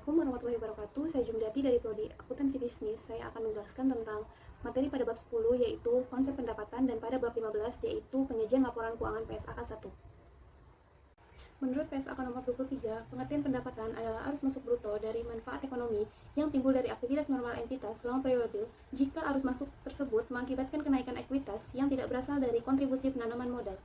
Assalamualaikum warahmatullahi wabarakatuh. Saya Jumdati dari Prodi Akuntansi Bisnis. Saya akan menjelaskan tentang materi pada bab 10 yaitu konsep pendapatan dan pada bab 15 yaitu penyajian laporan keuangan PSAK 1. Menurut PSAK nomor 23, pengertian pendapatan adalah arus masuk bruto dari manfaat ekonomi yang timbul dari aktivitas normal entitas selama periode jika arus masuk tersebut mengakibatkan kenaikan ekuitas yang tidak berasal dari kontribusi penanaman modal.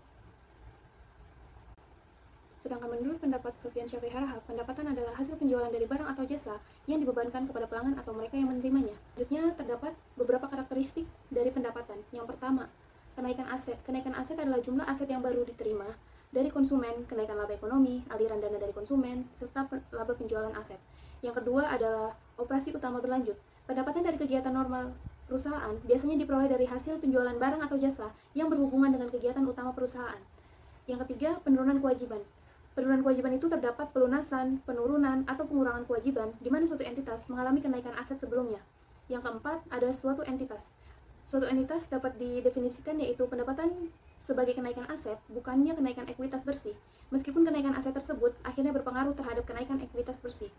Sedangkan menurut pendapat Sufyan Syafii Harahap, pendapatan adalah hasil penjualan dari barang atau jasa yang dibebankan kepada pelanggan atau mereka yang menerimanya. Selanjutnya terdapat beberapa karakteristik dari pendapatan. Yang pertama, kenaikan aset. Kenaikan aset adalah jumlah aset yang baru diterima dari konsumen, kenaikan laba ekonomi, aliran dana dari konsumen, serta laba penjualan aset. Yang kedua adalah operasi utama berlanjut. Pendapatan dari kegiatan normal perusahaan biasanya diperoleh dari hasil penjualan barang atau jasa yang berhubungan dengan kegiatan utama perusahaan. Yang ketiga, penurunan kewajiban. Penurunan kewajiban itu terdapat pelunasan, penurunan, atau pengurangan kewajiban di mana suatu entitas mengalami kenaikan aset sebelumnya. Yang keempat, ada suatu entitas. Suatu entitas dapat didefinisikan yaitu pendapatan sebagai kenaikan aset, bukannya kenaikan ekuitas bersih. Meskipun kenaikan aset tersebut akhirnya berpengaruh terhadap kenaikan ekuitas bersih.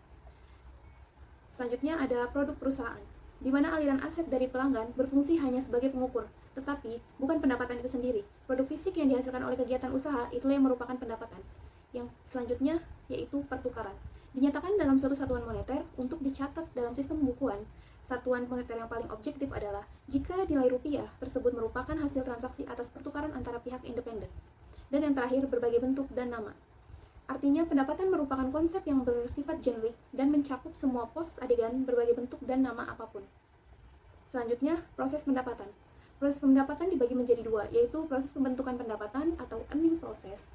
Selanjutnya ada produk perusahaan, di mana aliran aset dari pelanggan berfungsi hanya sebagai pengukur, tetapi bukan pendapatan itu sendiri. Produk fisik yang dihasilkan oleh kegiatan usaha itulah yang merupakan pendapatan. Yang selanjutnya yaitu pertukaran. Dinyatakan dalam suatu satuan moneter untuk dicatat dalam sistem pembukuan. Satuan moneter yang paling objektif adalah jika nilai rupiah tersebut merupakan hasil transaksi atas pertukaran antara pihak independen. Dan yang terakhir, berbagai bentuk dan nama. Artinya, pendapatan merupakan konsep yang bersifat generik dan mencakup semua pos adegan berbagai bentuk dan nama apapun. Selanjutnya, proses pendapatan. Proses pendapatan dibagi menjadi dua, yaitu proses pembentukan pendapatan atau earning process,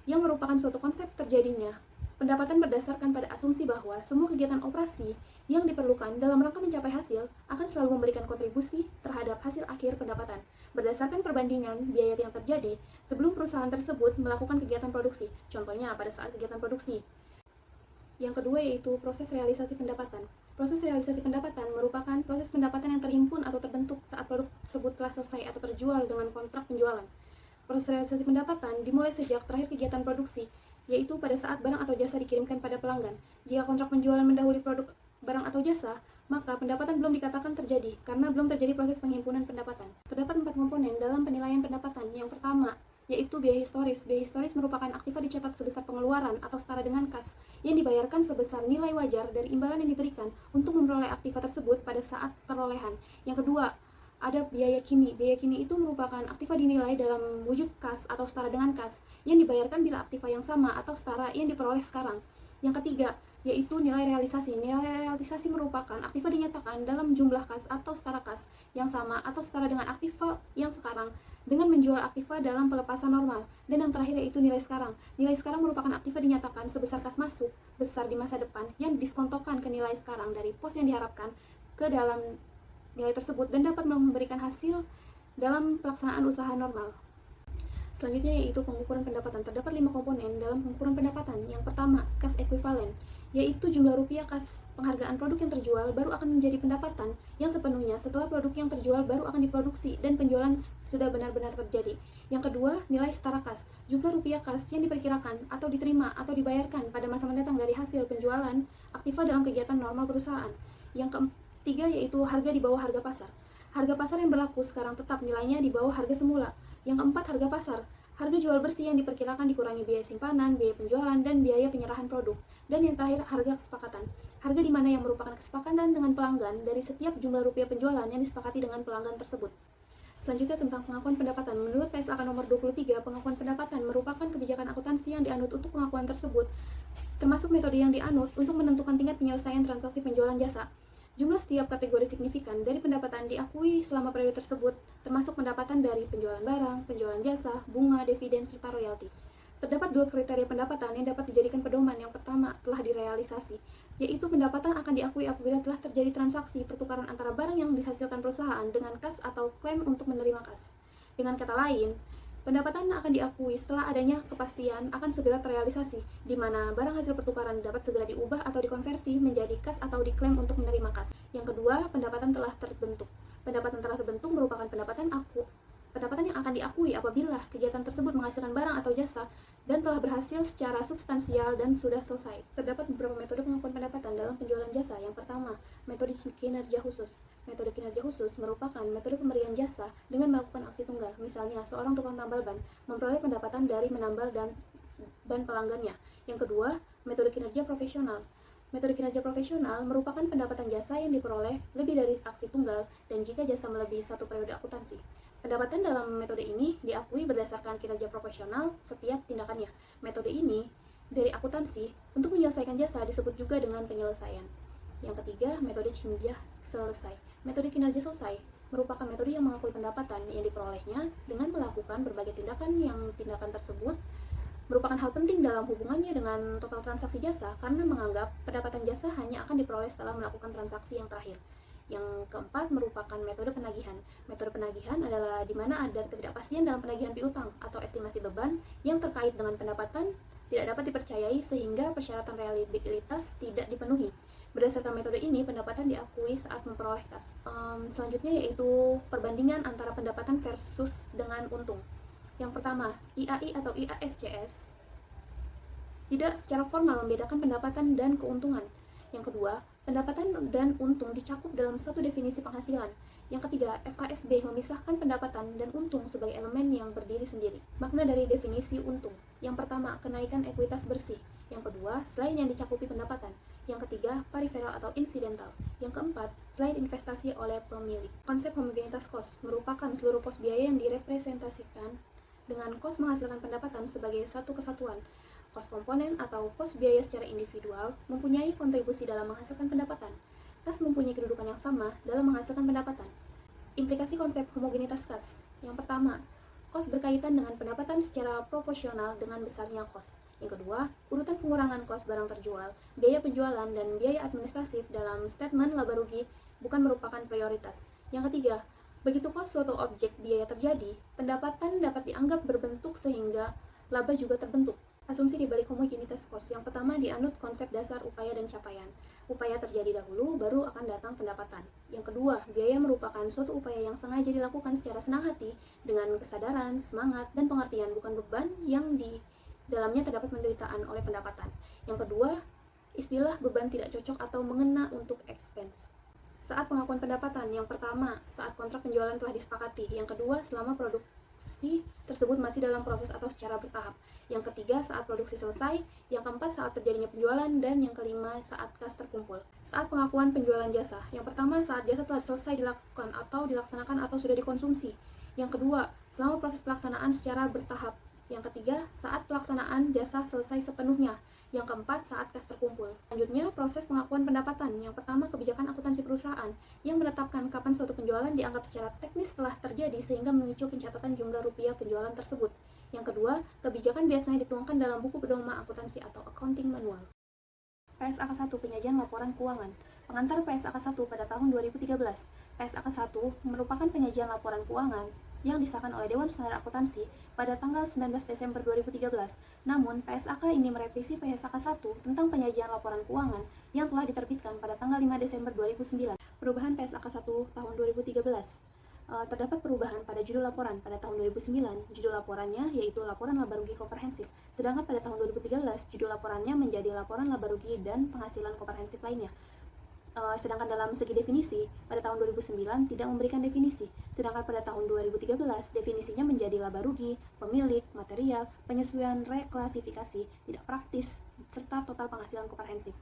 yang merupakan suatu konsep terjadinya pendapatan berdasarkan pada asumsi bahwa semua kegiatan operasi yang diperlukan dalam rangka mencapai hasil akan selalu memberikan kontribusi terhadap hasil akhir pendapatan berdasarkan perbandingan biaya yang terjadi sebelum perusahaan tersebut melakukan kegiatan produksi, contohnya pada saat kegiatan produksi. Yang kedua yaitu proses realisasi pendapatan. Proses realisasi pendapatan merupakan proses pendapatan yang terhimpun atau terbentuk saat produk tersebut telah selesai atau terjual dengan kontrak penjualan. Proses realisasi pendapatan dimulai sejak terakhir kegiatan produksi, yaitu pada saat barang atau jasa dikirimkan pada pelanggan. Jika kontrak penjualan mendahului produk barang atau jasa, maka pendapatan belum dikatakan terjadi, karena belum terjadi proses penghimpunan pendapatan. Terdapat 4 komponen dalam penilaian pendapatan. Yang pertama, yaitu biaya historis. Biaya historis merupakan aktiva dicatat sebesar pengeluaran atau setara dengan kas, yang dibayarkan sebesar nilai wajar dari imbalan yang diberikan untuk memperoleh aktiva tersebut pada saat perolehan. Yang kedua, ada biaya kini. Biaya kini itu merupakan aktiva dinilai dalam wujud kas atau setara dengan kas yang dibayarkan bila aktiva yang sama atau setara yang diperoleh sekarang. Yang ketiga, yaitu nilai realisasi. Nilai realisasi merupakan aktiva dinyatakan dalam jumlah kas atau setara kas yang sama atau setara dengan aktiva yang sekarang dengan menjual aktiva dalam pelepasan normal. Dan yang terakhir yaitu nilai sekarang. Nilai sekarang merupakan aktiva dinyatakan sebesar kas masuk besar di masa depan yang diskontokan ke nilai sekarang dari pos yang diharapkan ke dalam nilai tersebut dan dapat memberikan hasil dalam pelaksanaan usaha normal. Selanjutnya yaitu pengukuran pendapatan. Terdapat 5 komponen dalam pengukuran pendapatan. Yang pertama, kas ekuivalen, yaitu jumlah rupiah kas penghargaan produk yang terjual baru akan menjadi pendapatan yang sepenuhnya setelah produk yang terjual baru akan diproduksi dan penjualan sudah benar-benar terjadi. Yang kedua, nilai setara kas, jumlah rupiah kas yang diperkirakan atau diterima atau dibayarkan pada masa mendatang dari hasil penjualan aktiva dalam kegiatan normal perusahaan. Yang ketiga yaitu harga di bawah harga pasar. Harga pasar yang berlaku sekarang tetap nilainya di bawah harga semula. Yang keempat, harga pasar. Harga jual bersih yang diperkirakan dikurangi biaya simpanan, biaya penjualan, dan biaya penyerahan produk. Dan yang terakhir, harga kesepakatan. Harga di mana yang merupakan kesepakatan dengan pelanggan dari setiap jumlah rupiah penjualan yang disepakati dengan pelanggan tersebut. Selanjutnya tentang pengakuan pendapatan. Menurut PSAK nomor 23, pengakuan pendapatan merupakan kebijakan akuntansi yang dianut untuk pengakuan tersebut, termasuk metode yang dianut untuk menentukan tingkat penyelesaian transaksi penjualan jasa. Jumlah setiap kategori signifikan dari pendapatan diakui selama periode tersebut, termasuk pendapatan dari penjualan barang, penjualan jasa, bunga, dividen, serta royalti. Terdapat 2 kriteria pendapatan yang dapat dijadikan pedoman. Yang pertama, telah direalisasi, yaitu pendapatan akan diakui apabila telah terjadi transaksi pertukaran antara barang yang dihasilkan perusahaan dengan kas atau klaim untuk menerima kas. Dengan kata lain, pendapatan akan diakui setelah adanya kepastian akan segera terrealisasi, di mana barang hasil pertukaran dapat segera diubah atau dikonversi menjadi kas atau diklaim untuk menerima kas. Yang kedua, pendapatan telah terbentuk. Pendapatan telah terbentuk merupakan pendapatan yang akan diakui apabila kegiatan tersebut menghasilkan barang atau jasa dan telah berhasil secara substansial dan sudah selesai. Terdapat beberapa metode pengakuan pendapatan dalam penjualan jasa. Yang pertama, metode kinerja khusus. Metode kinerja khusus merupakan metode pemberian jasa dengan melakukan aksi tunggal. Misalnya, seorang tukang tambal ban memperoleh pendapatan dari menambal dan ban pelanggannya. Yang kedua, metode kinerja profesional. Metode kinerja profesional merupakan pendapatan jasa yang diperoleh lebih dari aksi tunggal dan jika jasa melebihi satu periode akuntansi. Pendapatan dalam metode ini diakui berdasarkan kinerja profesional setiap tindakannya. Metode ini dari akuntansi untuk menyelesaikan jasa disebut juga dengan penyelesaian. Yang ketiga, metode kinerja selesai. Metode kinerja selesai merupakan metode yang mengakui pendapatan yang diperolehnya dengan melakukan berbagai tindakan yang tindakan tersebut merupakan hal penting dalam hubungannya dengan total transaksi jasa karena menganggap pendapatan jasa hanya akan diperoleh setelah melakukan transaksi yang terakhir. Yang keempat merupakan metode penagihan. Metode penagihan adalah di mana ada ketidakpastian dalam penagihan piutang atau estimasi beban yang terkait dengan pendapatan tidak dapat dipercayai sehingga persyaratan reliabilitas tidak dipenuhi. Berdasarkan metode ini, pendapatan diakui saat memperoleh kas. Selanjutnya yaitu perbandingan antara pendapatan versus dengan untung. Yang pertama, IAI atau IASCS tidak secara formal membedakan pendapatan dan keuntungan. Yang kedua, pendapatan dan untung dicakup dalam satu definisi penghasilan. Yang ketiga, FASB memisahkan pendapatan dan untung sebagai elemen yang berdiri sendiri. Makna dari definisi untung. Yang pertama, kenaikan ekuitas bersih. Yang kedua, selain yang dicakupi pendapatan. Yang ketiga, periferal atau insidental. Yang keempat, selain investasi oleh pemilik. Konsep homogenitas kos merupakan seluruh pos biaya yang direpresentasikan dengan kos menghasilkan pendapatan sebagai satu kesatuan. Kos komponen atau kos biaya secara individual mempunyai kontribusi dalam menghasilkan pendapatan. Kas mempunyai kedudukan yang sama dalam menghasilkan pendapatan. Implikasi konsep homogenitas kas. Yang pertama, kos berkaitan dengan pendapatan secara proporsional dengan besarnya kos. Yang kedua, urutan pengurangan kos barang terjual, biaya penjualan, dan biaya administratif dalam statement laba rugi bukan merupakan prioritas. Yang ketiga, begitu kos suatu objek biaya terjadi, pendapatan dapat dianggap berbentuk sehingga laba juga terbentuk. Asumsi dibalik homogenitas kos. Yang pertama dianut konsep dasar upaya dan capaian. Upaya terjadi dahulu, baru akan datang pendapatan. Yang kedua, biaya merupakan suatu upaya yang sengaja dilakukan secara senang hati dengan kesadaran, semangat, dan pengertian, bukan beban yang di dalamnya terdapat penderitaan oleh pendapatan. Yang kedua, istilah beban tidak cocok atau mengena untuk expense. Saat pengakuan pendapatan, yang pertama, saat kontrak penjualan telah disepakati. Yang kedua, selama produksi tersebut masih dalam proses atau secara bertahap. Yang ketiga, saat produksi selesai. Yang keempat, saat terjadinya penjualan. Dan yang kelima, saat kas terkumpul. Saat pengakuan penjualan jasa. Yang pertama, saat jasa telah selesai dilakukan atau dilaksanakan atau sudah dikonsumsi. Yang kedua, selama proses pelaksanaan secara bertahap. Yang ketiga, saat pelaksanaan jasa selesai sepenuhnya. Yang keempat, saat kas terkumpul. Selanjutnya, proses pengakuan pendapatan. Yang pertama, kebijakan akuntansi perusahaan yang menetapkan kapan suatu penjualan dianggap secara teknis telah terjadi sehingga memicu pencatatan jumlah rupiah penjualan tersebut. Yang kedua, kebijakan biasanya dituangkan dalam buku pedoman akuntansi atau accounting manual. PSAK 1 Penyajian Laporan Keuangan. Pengantar PSAK 1 pada tahun 2013. PSAK 1 merupakan penyajian laporan keuangan yang disahkan oleh Dewan Standar Akuntansi pada tanggal 19 Desember 2013. Namun, PSAK ini merevisi PSAK 1 tentang penyajian laporan keuangan yang telah diterbitkan pada tanggal 5 Desember 2009. Perubahan PSAK 1 tahun 2013. Terdapat perubahan pada judul laporan pada tahun 2009. Judul laporannya yaitu laporan laba rugi komprehensif, sedangkan pada tahun 2013 judul laporannya menjadi laporan laba rugi dan penghasilan komprehensif lainnya. Sedangkan dalam segi definisi, pada tahun 2009 tidak memberikan definisi, sedangkan pada tahun 2013 definisinya menjadi laba rugi, pemilik, material, penyesuaian reklasifikasi, tidak praktis, serta total penghasilan komprehensif.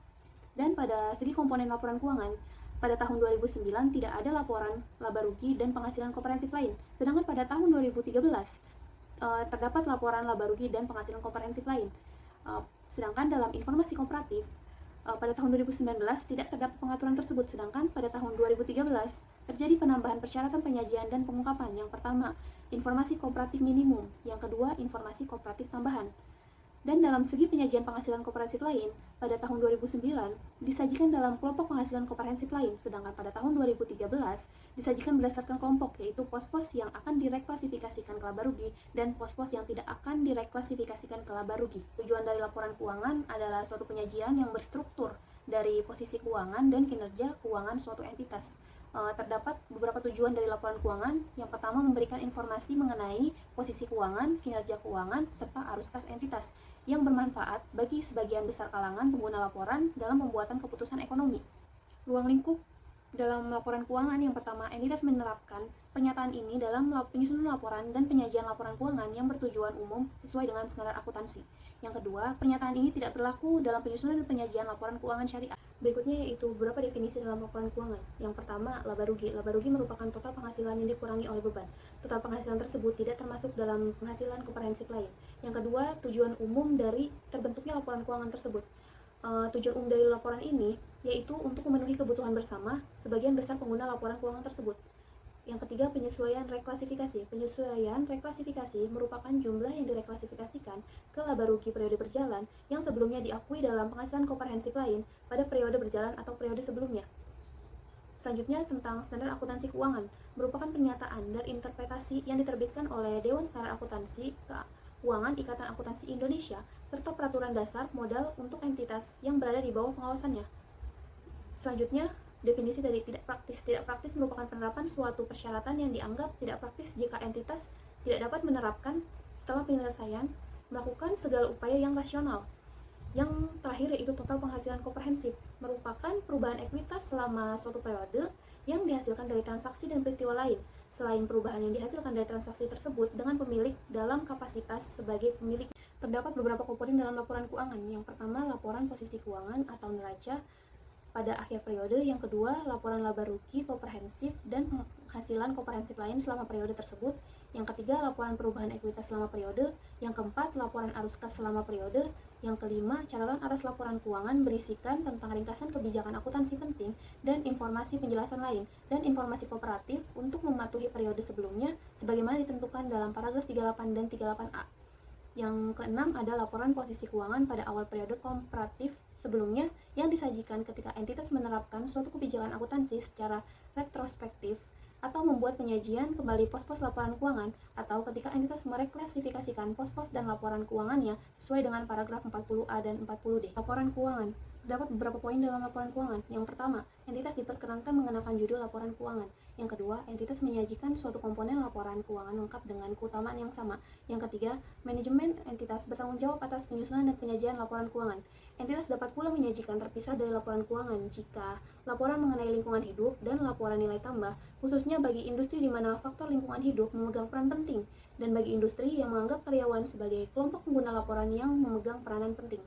Dan pada segi komponen laporan keuangan, pada tahun 2009 tidak ada laporan laba rugi dan penghasilan komprehensif lain, sedangkan pada tahun 2013 terdapat laporan laba rugi dan penghasilan komprehensif lain. Sedangkan dalam informasi komparatif, pada tahun 2019 tidak terdapat pengaturan tersebut, sedangkan pada tahun 2013 terjadi penambahan persyaratan penyajian dan pengungkapan. Yang pertama, informasi komparatif minimum. Yang kedua, informasi komparatif tambahan. Dan dalam segi penyajian penghasilan komprehensif lain, pada tahun 2009 disajikan dalam kelompok penghasilan komprehensif lain, sedangkan pada tahun 2013 disajikan berdasarkan kelompok, yaitu pos-pos yang akan direklasifikasikan ke laba rugi dan pos-pos yang tidak akan direklasifikasikan ke laba rugi. Tujuan dari laporan keuangan adalah suatu penyajian yang berstruktur dari posisi keuangan dan kinerja keuangan suatu entitas. terdapat beberapa tujuan dari laporan keuangan. Yang pertama, memberikan informasi mengenai posisi keuangan, kinerja keuangan, serta arus kas entitas yang bermanfaat bagi sebagian besar kalangan pengguna laporan dalam pembuatan keputusan ekonomi. Ruang lingkup dalam laporan keuangan: yang pertama, entitas menerapkan penyataan ini dalam penyusunan laporan dan penyajian laporan keuangan yang bertujuan umum sesuai dengan standar akuntansi. Yang kedua, pernyataan ini tidak berlaku dalam penyusunan dan penyajian laporan keuangan syariah. Berikutnya yaitu beberapa definisi dalam laporan keuangan. Yang pertama, laba rugi. Laba rugi merupakan total penghasilan yang dikurangi oleh beban. Total penghasilan tersebut tidak termasuk dalam penghasilan komprehensif lain. Yang kedua, tujuan umum dari terbentuknya laporan keuangan tersebut. Tujuan umum dari laporan ini yaitu untuk memenuhi kebutuhan bersama sebagian besar pengguna laporan keuangan tersebut. Yang ketiga, penyesuaian reklasifikasi. Penyesuaian reklasifikasi merupakan jumlah yang direklasifikasikan ke laba rugi periode berjalan yang sebelumnya diakui dalam penghasilan komprehensif lain pada periode berjalan atau periode sebelumnya. Selanjutnya, tentang standar akuntansi keuangan, merupakan pernyataan dan interpretasi yang diterbitkan oleh Dewan Standar Akuntansi Keuangan Ikatan Akuntansi Indonesia serta peraturan dasar modal untuk entitas yang berada di bawah pengawasannya. Selanjutnya, definisi dari tidak praktis. Tidak praktis merupakan penerapan suatu persyaratan yang dianggap tidak praktis jika entitas tidak dapat menerapkan setelah penyelesaian melakukan segala upaya yang rasional. Yang terakhir yaitu total penghasilan komprehensif, merupakan perubahan ekuitas selama suatu periode yang dihasilkan dari transaksi dan peristiwa lain, selain perubahan yang dihasilkan dari transaksi tersebut dengan pemilik dalam kapasitas sebagai pemilik. Terdapat beberapa komponen dalam laporan keuangan. Yang pertama, laporan posisi keuangan atau neraca pada akhir periode. Yang kedua, laporan laba rugi komprehensif dan penghasilan komprehensif lain selama periode tersebut. Yang ketiga, laporan perubahan ekuitas selama periode. Yang keempat, laporan arus kas selama periode. Yang kelima, catatan atas laporan keuangan berisikan tentang ringkasan kebijakan akuntansi penting dan informasi penjelasan lain dan informasi kooperatif untuk mematuhi periode sebelumnya sebagaimana ditentukan dalam paragraf 38 dan 38A. Yang keenam ada laporan posisi keuangan pada awal periode komparatif sebelumnya yang disajikan ketika entitas menerapkan suatu kebijakan akuntansi secara retrospektif atau membuat penyajian kembali pos-pos laporan keuangan, atau ketika entitas mereklasifikasikan pos-pos dan laporan keuangannya sesuai dengan paragraf 40A dan 40D. Laporan keuangan. Terdapat beberapa poin dalam laporan keuangan. Yang pertama, entitas diperkenankan mengenakan judul laporan keuangan. Yang kedua, entitas menyajikan suatu komponen laporan keuangan lengkap dengan keutamaan yang sama. Yang ketiga, manajemen entitas bertanggung jawab atas penyusunan dan penyajian laporan keuangan. Entitas dapat pula menyajikan terpisah dari laporan keuangan jika laporan mengenai lingkungan hidup dan laporan nilai tambah, khususnya bagi industri di mana faktor lingkungan hidup memegang peran penting, dan bagi industri yang menganggap karyawan sebagai kelompok pengguna laporan yang memegang peranan penting.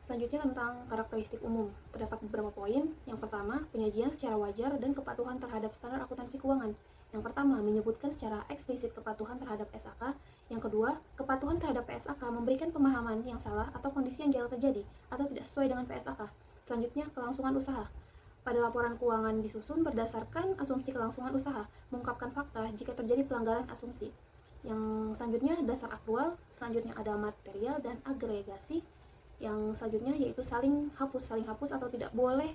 Selanjutnya tentang karakteristik umum, terdapat beberapa poin. Yang pertama, penyajian secara wajar dan kepatuhan terhadap standar akuntansi keuangan. Yang pertama, menyebutkan secara eksplisit kepatuhan terhadap SAK. Yang kedua, kepatuhan terhadap PSAK memberikan pemahaman yang salah atau kondisi yang jarang terjadi atau tidak sesuai dengan PSAK. Selanjutnya, kelangsungan usaha. Pada laporan keuangan disusun berdasarkan asumsi kelangsungan usaha, mengungkapkan fakta jika terjadi pelanggaran asumsi. Yang selanjutnya, dasar aktual. Selanjutnya ada material dan agregasi. Yang selanjutnya yaitu saling hapus atau tidak boleh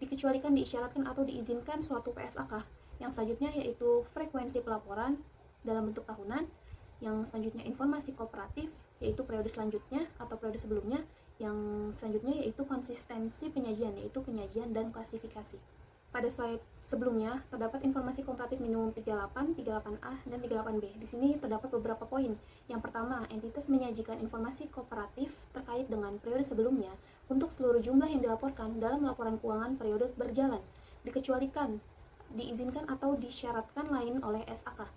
dikecualikan, diisyaratkan atau diizinkan suatu PSAK. Yang selanjutnya yaitu frekuensi pelaporan dalam bentuk tahunan. Yang selanjutnya informasi kooperatif, yaitu periode selanjutnya atau periode sebelumnya. Yang selanjutnya yaitu konsistensi penyajian, yaitu penyajian dan klasifikasi. Pada slide sebelumnya terdapat informasi komparatif minimum 38, 38A, dan 38B. Di sini terdapat beberapa poin. Yang pertama, entitas menyajikan informasi kooperatif terkait dengan periode sebelumnya untuk seluruh jumlah yang dilaporkan dalam laporan keuangan periode berjalan, dikecualikan, diizinkan atau disyaratkan lain oleh SAK.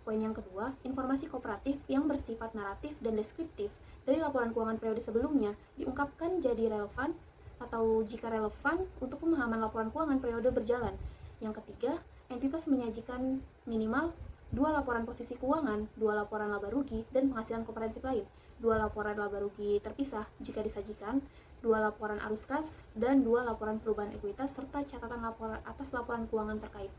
Poin yang kedua, informasi kooperatif yang bersifat naratif dan deskriptif dari laporan keuangan periode sebelumnya diungkapkan jadi relevan atau jika relevan untuk pemahaman laporan keuangan periode berjalan. Yang ketiga, entitas menyajikan minimal 2 laporan posisi keuangan, 2 laporan laba rugi dan penghasilan komprehensif lain, 2 laporan laba rugi terpisah jika disajikan, 2 laporan arus kas, dan 2 laporan perubahan ekuitas serta catatan laporan atas laporan keuangan terkait.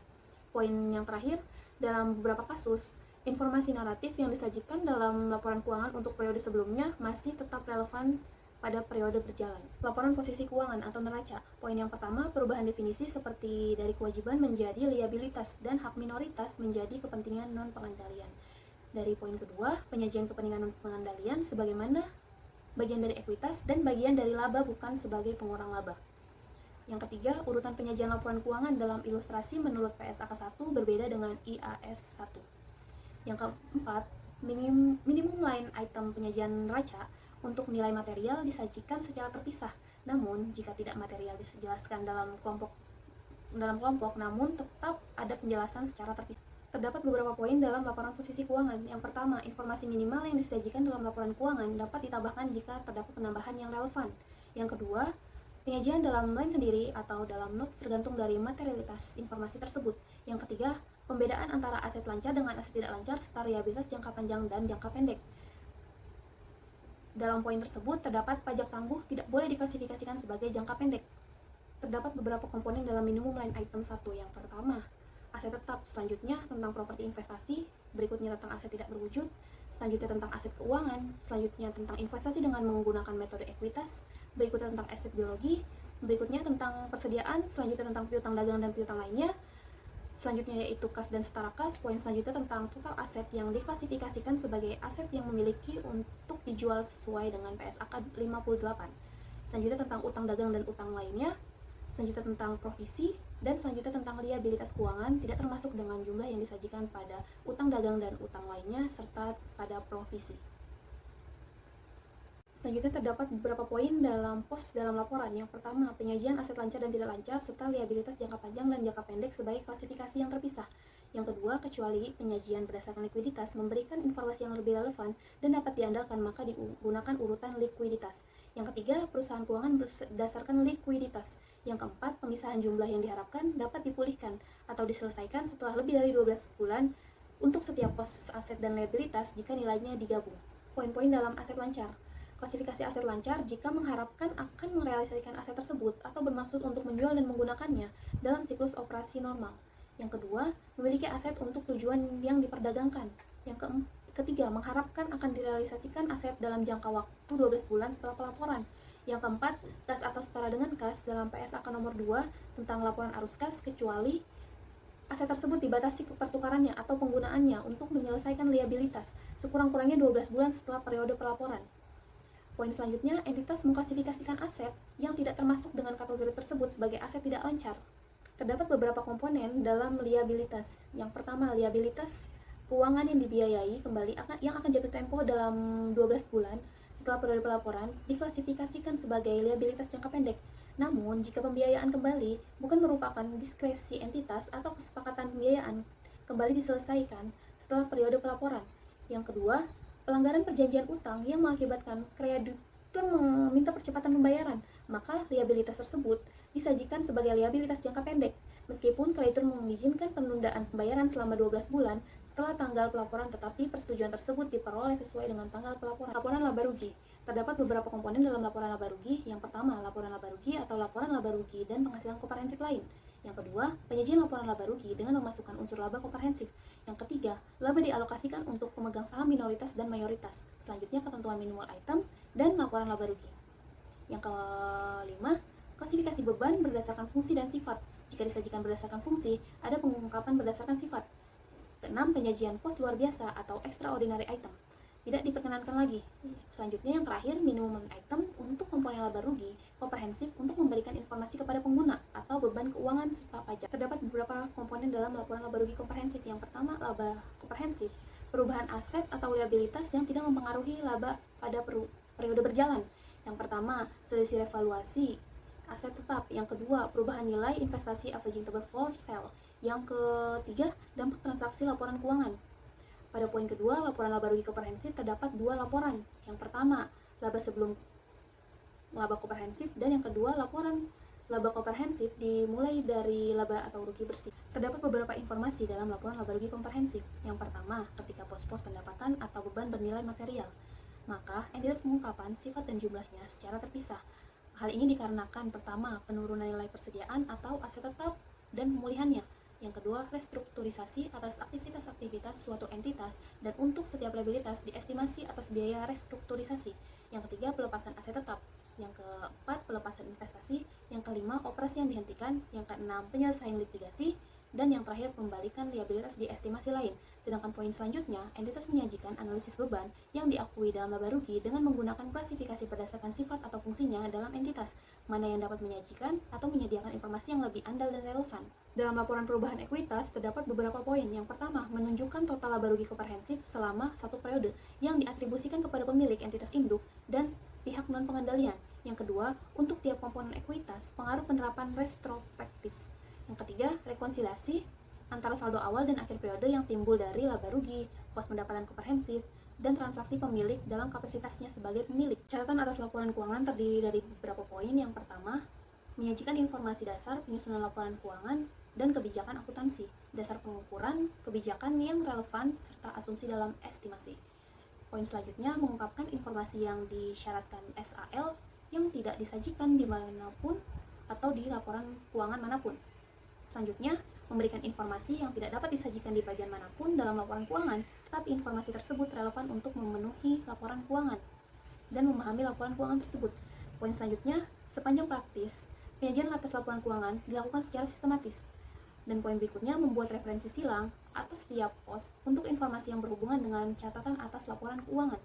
Poin yang terakhir, dalam beberapa kasus, informasi naratif yang disajikan dalam laporan keuangan untuk periode sebelumnya masih tetap relevan pada periode berjalan. Laporan posisi keuangan atau neraca. Poin yang pertama, perubahan definisi seperti dari kewajiban menjadi liabilitas dan hak minoritas menjadi kepentingan non-pengendalian. Dari poin kedua, penyajian kepentingan non-pengendalian sebagaimana bagian dari ekuitas dan bagian dari laba bukan sebagai pengurang laba. Yang ketiga, urutan penyajian laporan keuangan dalam ilustrasi menurut PSAK 1 berbeda dengan IAS 1. Yang keempat, minimum line item penyajian neraca untuk nilai material disajikan secara terpisah. Namun, jika tidak material dijelaskan dalam kelompok, namun tetap ada penjelasan secara terpisah. Terdapat beberapa poin dalam laporan posisi keuangan. Yang pertama, informasi minimal yang disajikan dalam laporan keuangan dapat ditambahkan jika terdapat penambahan yang relevan. Yang kedua, penyajian dalam line sendiri atau dalam notes tergantung dari materialitas informasi tersebut. Yang ketiga, pembedaan antara aset lancar dengan aset tidak lancar serta liabilitas jangka panjang dan jangka pendek. Dalam poin tersebut, terdapat pajak tangguh tidak boleh diklasifikasikan sebagai jangka pendek. Terdapat beberapa komponen dalam minimum line item 1. Yang pertama, aset tetap, selanjutnya tentang properti investasi, berikutnya tentang aset tidak berwujud, selanjutnya tentang aset keuangan, selanjutnya tentang investasi dengan menggunakan metode ekuitas, berikutnya tentang aset biologi, berikutnya tentang persediaan, selanjutnya tentang piutang dagang dan piutang lainnya, selanjutnya yaitu kas dan setara kas. Poin selanjutnya tentang total aset yang diklasifikasikan sebagai aset yang memiliki untuk dijual sesuai dengan PSAK 58. Selanjutnya tentang utang dagang dan utang lainnya, selanjutnya tentang provisi, dan selanjutnya tentang liabilitas keuangan tidak termasuk dengan jumlah yang disajikan pada utang dagang dan utang lainnya serta pada provisi. Selanjutnya terdapat beberapa poin dalam pos dalam laporan. Yang pertama, penyajian aset lancar dan tidak lancar serta liabilitas jangka panjang dan jangka pendek sebagai klasifikasi yang terpisah. Yang kedua, kecuali penyajian berdasarkan likuiditas memberikan informasi yang lebih relevan dan dapat diandalkan, maka digunakan urutan likuiditas. Yang ketiga, perusahaan keuangan berdasarkan likuiditas. Yang keempat, pemisahan jumlah yang diharapkan dapat dipulihkan atau diselesaikan setelah lebih dari 12 bulan untuk setiap pos aset dan liabilitas jika nilainya digabung. Poin-poin dalam aset lancar. Klasifikasi aset lancar jika mengharapkan akan merealisasikan aset tersebut atau bermaksud untuk menjual dan menggunakannya dalam siklus operasi normal. Yang kedua, memiliki aset untuk tujuan yang diperdagangkan. Yang ketiga, mengharapkan akan direalisasikan aset dalam jangka waktu 12 bulan setelah pelaporan. Yang keempat, kas atau setara dengan kas dalam PSAK nomor 2 tentang laporan arus kas kecuali aset tersebut dibatasi pertukarannya atau penggunaannya untuk menyelesaikan liabilitas sekurang-kurangnya 12 bulan setelah periode pelaporan. Poin selanjutnya, entitas mengklasifikasikan aset yang tidak termasuk dengan kategori tersebut sebagai aset tidak lancar. Terdapat beberapa komponen dalam liabilitas. Yang pertama, liabilitas keuangan yang dibiayai kembali yang akan jatuh tempo dalam 12 bulan setelah periode pelaporan diklasifikasikan sebagai liabilitas jangka pendek. Namun, jika pembiayaan kembali bukan merupakan diskresi entitas atau kesepakatan pembiayaan, kembali diselesaikan setelah periode pelaporan. Yang kedua, pelanggaran perjanjian utang yang mengakibatkan kreditur meminta percepatan pembayaran, maka liabilitas tersebut disajikan sebagai liabilitas jangka pendek, meskipun kreditur mengizinkan penundaan pembayaran selama 12 bulan setelah tanggal pelaporan, tetapi persetujuan tersebut diperoleh sesuai dengan tanggal pelaporan. Laporan laba rugi. Terdapat beberapa komponen dalam laporan laba rugi. Yang pertama, laporan laba rugi atau laporan laba rugi dan penghasilan komprehensif lain. Yang kedua, penyajian laporan laba rugi dengan memasukkan unsur laba komprehensif. Yang ketiga, laba dialokasikan untuk pemegang saham minoritas dan mayoritas. Selanjutnya, ketentuan minimal item dan laporan laba rugi. Yang kelima, klasifikasi beban berdasarkan fungsi dan sifat. Jika disajikan berdasarkan fungsi, ada pengungkapan berdasarkan sifat. Keenam, penyajian pos luar biasa atau extraordinary item tidak diperkenankan lagi. Selanjutnya, yang terakhir, minimum item untuk komponen laba rugi komprehensif untuk memberikan informasi kepada pengguna atau beban keuangan serta pajak. Terdapat beberapa komponen dalam laporan laba rugi komprehensif. Yang pertama, laba komprehensif, perubahan aset atau liabilitas yang tidak mempengaruhi laba pada periode berjalan. Yang pertama, selisih revaluasi aset tetap. Yang kedua, perubahan nilai investasi available for sale. Yang ketiga, dampak transaksi laporan keuangan. Pada poin kedua, laporan laba rugi komprehensif terdapat dua laporan. Yang pertama, laba sebelum laba komprehensif, dan yang kedua, laporan laba komprehensif dimulai dari laba atau rugi bersih. Terdapat beberapa informasi dalam laporan laba rugi komprehensif. Yang pertama, ketika pos-pos pendapatan atau beban bernilai material, maka entitas pengungkapan sifat dan jumlahnya secara terpisah. Hal ini dikarenakan pertama, penurunan nilai persediaan atau aset tetap dan pemulihannya. Yang kedua, restrukturisasi atas aktivitas-aktivitas suatu entitas dan untuk setiap liabilitas diestimasi atas biaya restrukturisasi. Yang ketiga, pelepasan aset tetap. Yang keempat, pelepasan investasi. Yang kelima, operasi yang dihentikan. Yang keenam, penyelesaian litigasi. Dan yang terakhir, pembalikan liabilitas di estimasi lain. Sedangkan poin selanjutnya, entitas menyajikan analisis beban yang diakui dalam laba rugi dengan menggunakan klasifikasi berdasarkan sifat atau fungsinya dalam entitas, mana yang dapat menyajikan atau menyediakan informasi yang lebih andal dan relevan. Dalam laporan perubahan ekuitas, terdapat beberapa poin. Yang pertama, menunjukkan total laba rugi komprehensif selama satu periode yang diatribusikan kepada pemilik entitas induk dan pihak non-pengendalian. Yang kedua, untuk tiap komponen ekuitas, pengaruh penerapan retrospektif. Yang ketiga, rekonsiliasi antara saldo awal dan akhir periode yang timbul dari laba rugi, pos pendapatan komprehensif, dan transaksi pemilik dalam kapasitasnya sebagai pemilik. Catatan atas laporan keuangan terdiri dari beberapa poin. Yang pertama, menyajikan informasi dasar penyusunan laporan keuangan dan kebijakan akuntansi, dasar pengukuran, kebijakan yang relevan, serta asumsi dalam estimasi. Poin selanjutnya, mengungkapkan informasi yang disyaratkan SAL yang tidak disajikan dimanapun atau di laporan keuangan manapun. Selanjutnya, memberikan informasi yang tidak dapat disajikan di bagian manapun dalam laporan keuangan, tetapi informasi tersebut relevan untuk memenuhi laporan keuangan dan memahami laporan keuangan tersebut. Poin selanjutnya, sepanjang praktis, penyajian atas laporan keuangan dilakukan secara sistematis. Dan poin berikutnya, membuat referensi silang atas setiap pos untuk informasi yang berhubungan dengan catatan atas laporan keuangan.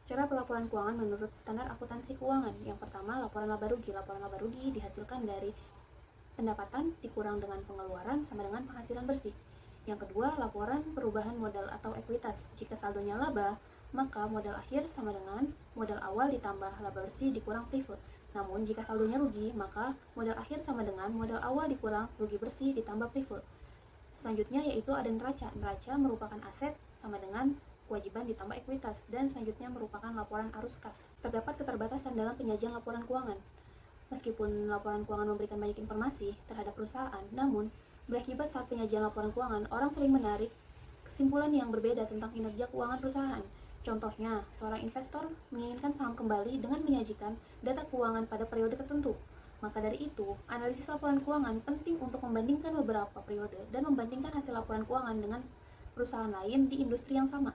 Cara pelaporan keuangan menurut standar akuntansi keuangan. Yang pertama, laporan laba rugi. Laporan laba rugi dihasilkan dari pendapatan dikurang dengan pengeluaran sama dengan penghasilan bersih. Yang kedua, laporan perubahan modal atau ekuitas. Jika saldonya laba, maka modal akhir sama dengan modal awal ditambah laba bersih dikurang privilege. Namun, jika saldonya rugi, maka modal akhir sama dengan modal awal dikurang rugi bersih ditambah privilege. Selanjutnya yaitu ada neraca. Neraca merupakan aset sama dengan kewajiban ditambah ekuitas. Dan selanjutnya merupakan laporan arus kas. Terdapat keterbatasan dalam penyajian laporan keuangan. Meskipun laporan keuangan memberikan banyak informasi terhadap perusahaan, namun berakibat saat penyajian laporan keuangan, orang sering menarik kesimpulan yang berbeda tentang kinerja keuangan perusahaan. Contohnya, seorang investor menginginkan saham kembali dengan menyajikan data keuangan pada periode tertentu. Maka dari itu, analisis laporan keuangan penting untuk membandingkan beberapa periode dan membandingkan hasil laporan keuangan dengan perusahaan lain di industri yang sama.